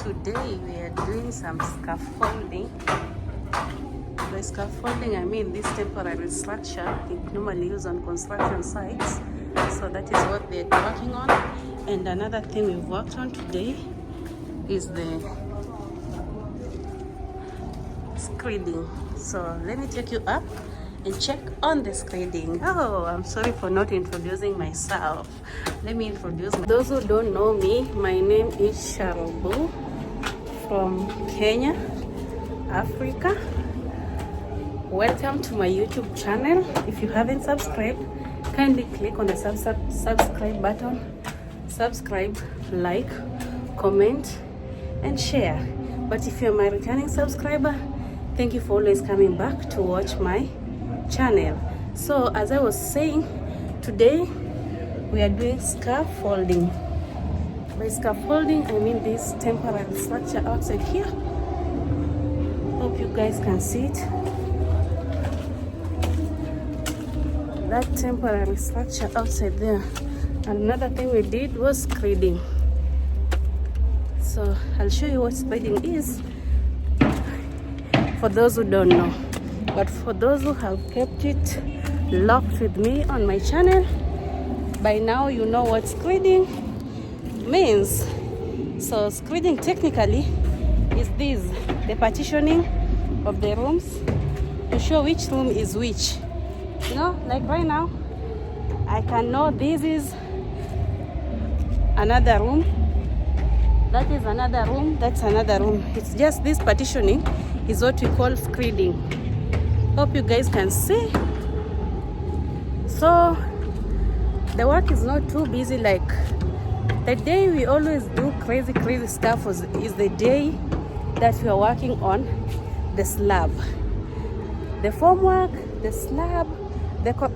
Today we are doing some scaffolding. By scaffolding, I mean this temporary structure normally used on construction sites. So that is what they're working on. And another thing we've worked on today is the screeding. So let me take you up and check on the screeding. Oh, I'm sorry for not introducing myself. Let me introduce those who don't know me. My name is Sharobu from Kenya, Africa. Welcome to my YouTube channel. If you haven't subscribed, kindly click on the subscribe button. Subscribe, like, comment, and share. But if you're my returning subscriber, thank you for always coming back to watch my channel. So as I was saying, today we are doing scaffolding. By scaffolding, I mean this temporary structure outside here. Hope you guys can see it. That temporary structure outside there. And another thing we did was screeding. So I'll show you what screeding is for those who don't know. But for those who have kept it locked with me on my channel, by now you know what screeding means. So screeding technically is this, the partitioning of the rooms to show which room is which. You know, like right now, I can know this is another room, that is another room, that's another room. It's just this partitioning is what we call screeding. Hope you guys can see. So the work is not too busy. Like the day we always do crazy stuff is the day that we are working on the slab, the formwork, the slab.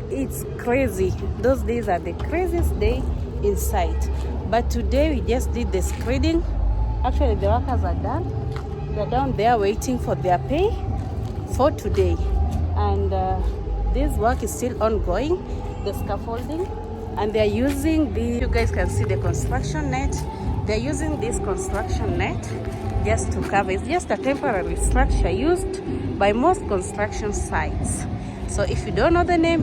It's crazy. Those days are the craziest day in sight. But today we just did the screeding. Actually, the workers are done. They're down there waiting for their pay for today. And this work is still ongoing, the scaffolding. And they're using you guys can see the construction net. They're using this construction net just to cover. It's just a temporary structure used by most construction sites. So if you don't know the name,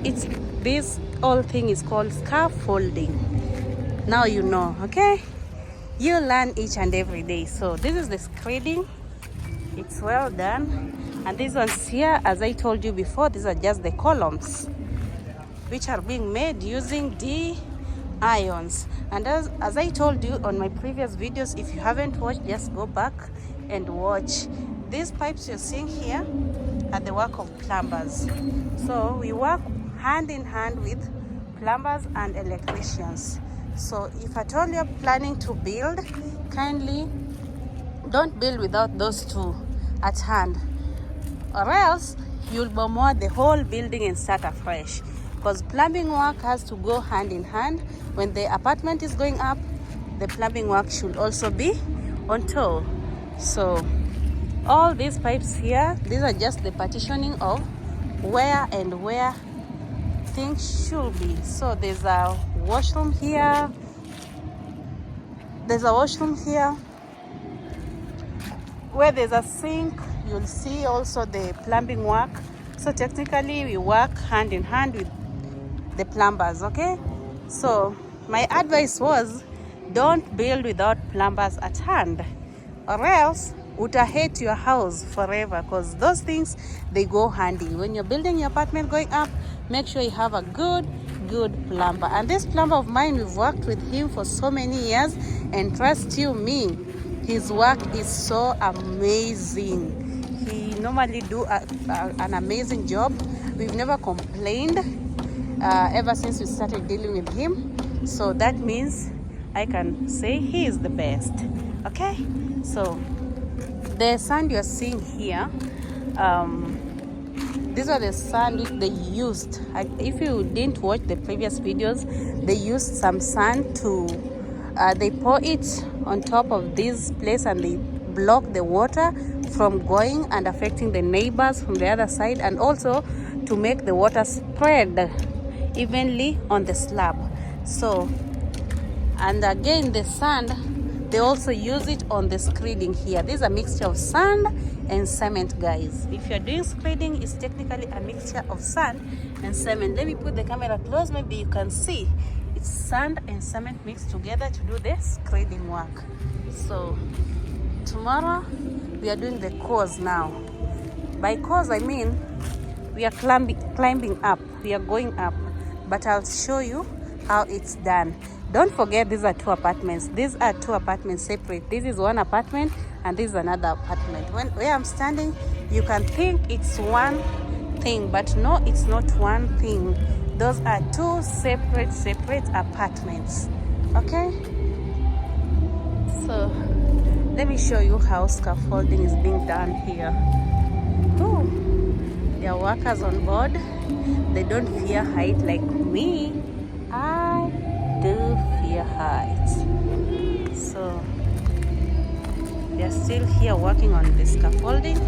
this whole thing is called scaffolding. Now you know, okay? You learn each and every day. So this is the screeding. It's well done. And these ones here, as I told you before, these are just the columns which are being made using D-ions. And as I told you on my previous videos, if you haven't watched, just go back and watch. These pipes you're seeing here are the work of plumbers. So we work hand in hand with plumbers and electricians. So if at all you're planning to build, kindly don't build without those two at hand, or else you'll bomb the whole building and start afresh. Because plumbing work has to go hand in hand. When the apartment is going up, the plumbing work should also be on top. So all these pipes here, these are just the partitioning of where things should be. So there's a washroom here. There's a washroom here. Where there's a sink, you'll see also the plumbing work. So technically we work hand in hand with the plumbers, okay? So my advice was, don't build without plumbers at hand, or else uta hate your house forever, because those things, they go handy. When you're building your apartment going up, make sure you have a good plumber. And this plumber of mine, we've worked with him for so many years, and trust you me, his work is so amazing. He normally do an amazing job. We've never complained ever since we started dealing with him. So that means I can say he is the best. Okay, so the sand you're seeing here, these are the sand which they used. If you didn't watch the previous videos, they used some sand to they pour it on top of this place, and they block the water from going and affecting the neighbors from the other side, and also to make the water spread evenly on the slab. So, and again, the sand they also use it on the screeding here. This is a mixture of sand and cement, guys. If you're doing screeding, it's technically a mixture of sand and cement. Let me put the camera close, maybe you can see. It's sand and cement mixed together to do the screeding work. So tomorrow we are doing the course now. By course I mean we are climbing up, we are going up, but I'll show you how it's done. Don't forget, these are 2 apartments. These are 2 apartments separate. This is 1 apartment and this is another apartment. Where I'm standing, you can think it's one thing, but no, it's not one thing. Those are 2 separate apartments. Okay, so let me show you how scaffolding is being done here. Oh, there are workers on board. They don't fear height like me. I do fear heights. So we are still here working on the scaffolding.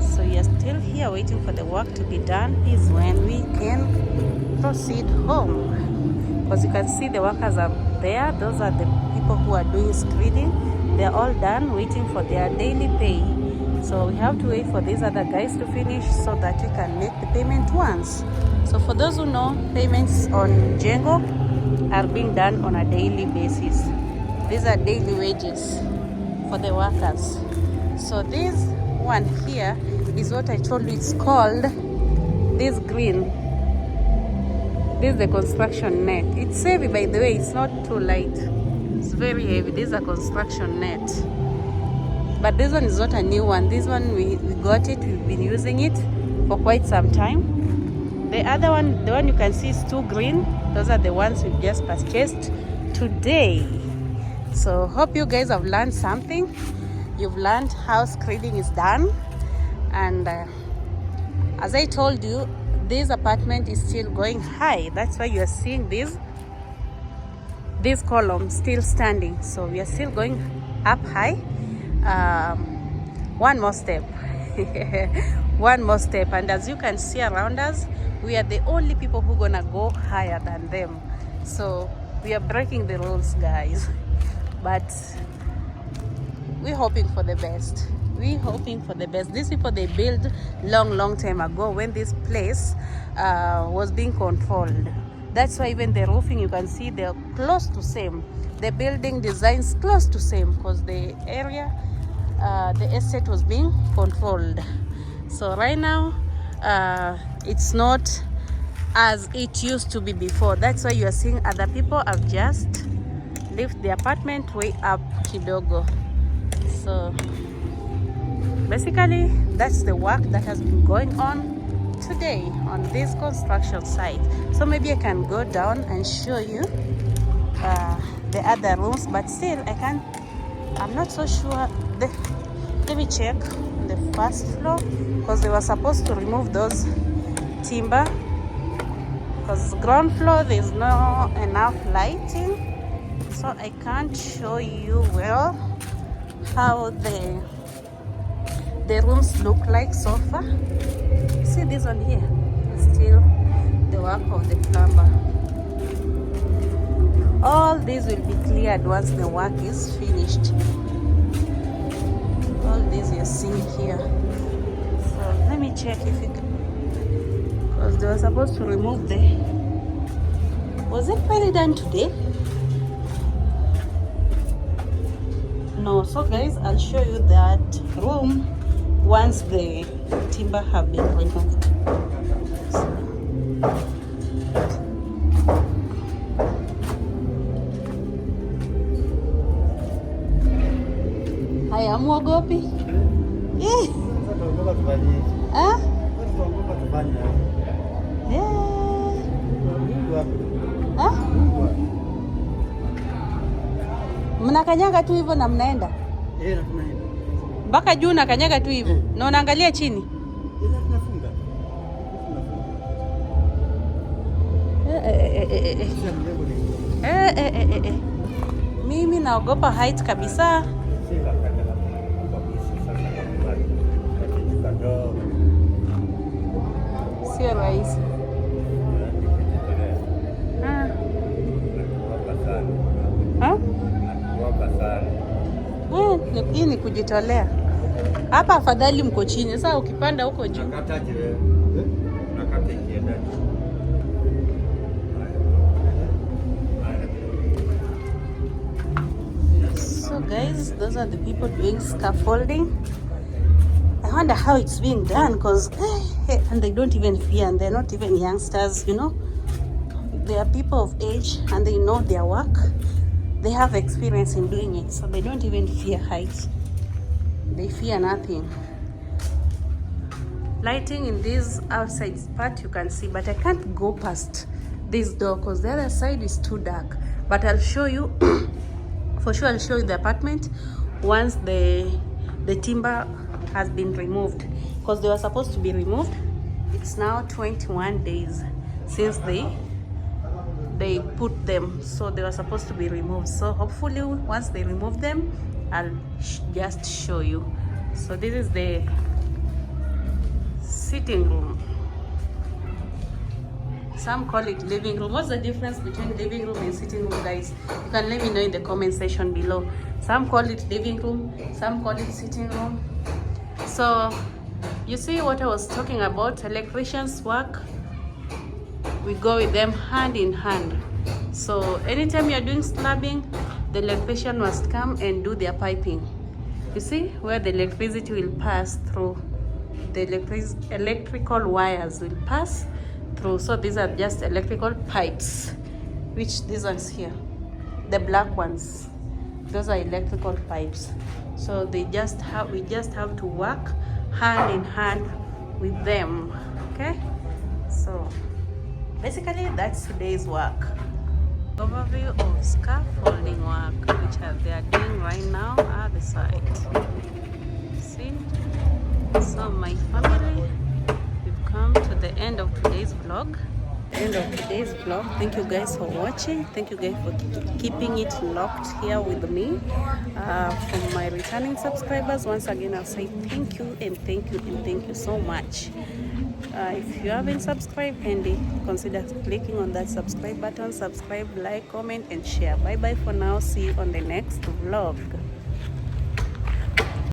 So we are still here waiting for the work to be done. Is when we can proceed home. Because you can see the workers are there. Those are the people who are doing screeding. They're all done waiting for their daily pay. So we have to wait for these other guys to finish so that we can make the payment once. So for those who know, payments on Jengo are being done on a daily basis. These are daily wages for the workers. So this one here is what I told you, it's called this green. This is the construction net. It's heavy, by the way, it's not too light. It's very heavy. This is a construction net. But this one is not a new one. This one we got it, we've been using it for quite some time. The other one, the one you can see is 2 green. Those are the ones we've just purchased today. So hope you guys have learned something. You've learned how screeding is done. And as I told you, this apartment is still going high. That's why you are seeing this column still standing. So we are still going up high. One more step. One more step. And as you can see around us, we are the only people who gonna go higher than them. So we are breaking the rules, guys. But we're hoping for the best. We're hoping for the best. These people, they built long time ago when this place was being controlled. That's why even the roofing, you can see they're close to same. The building designs close to same because the area, the estate was being controlled. So right now, it's not as it used to be before. That's why you are seeing other people have just lift the apartment way up kidogo. So basically, that's the work that has been going on today on this construction site. So maybe I can go down and show you the other rooms, but still I'm not so sure. Let me check the first floor, because they were supposed to remove those timber, because ground floor there's no enough lighting, so I can't show you well how the rooms look like so far. See this one here, it's still the work of the plumber. All these will be cleared once the work is finished. All these you're seeing here. So let me check if it can, because they were supposed to remove was it really done today? No. So guys, I'll show you that room once the timber have been removed. Haya, mwogopi? Mnakanyaga tu hivyo na mnaenda? Mpaka juu nakanyaga tu hivyo na unaangalia chini? Mimi naogopa height kabisa. Sio rahisi. Hii ni kujitolea. Hapa afadhali mko chini. Sasa ukipanda huko juu. So guys, those are the people doing scaffolding. I wonder how it's being done, because and they don't even fear, and they're not even youngsters, you know. They are people of age and they know their work. They have experience in doing it, so they don't even fear height. They fear nothing. Lighting in this outside part you can see, but I can't go past this door because the other side is too dark. But I'll show you for sure. I'll show you the apartment once the timber has been removed, because they were supposed to be removed. It's now 21 days since they put them, so they were supposed to be removed. So hopefully once they remove them, I'll just show you. So this is the sitting room. Some call it living room. What's the difference between living room and sitting room, guys? You can let me know in the comment section below. Some call it living room, some call it sitting room. So you see what I was talking about, electricians work, we go with them hand in hand. So anytime you're doing slabbing, the electrician must come and do their piping. You see where the electricity will pass through, the electrical wires will pass through. So these are just electrical pipes, which these ones here, the black ones, those are electrical pipes. So we just have to work hand in hand with them. Okay, so basically that's today's work. Overview of scaffolding work, which they are doing right now at the site. See, so my family, we've come to the end of today's vlog. Thank you guys for watching. Thank you guys for keeping it locked here with me. From my returning subscribers, once again I'll say thank you and thank you and thank you so much. If you haven't subscribed, kindly consider clicking on that subscribe button. Subscribe, like, comment and share. Bye bye for now. See you on the next vlog.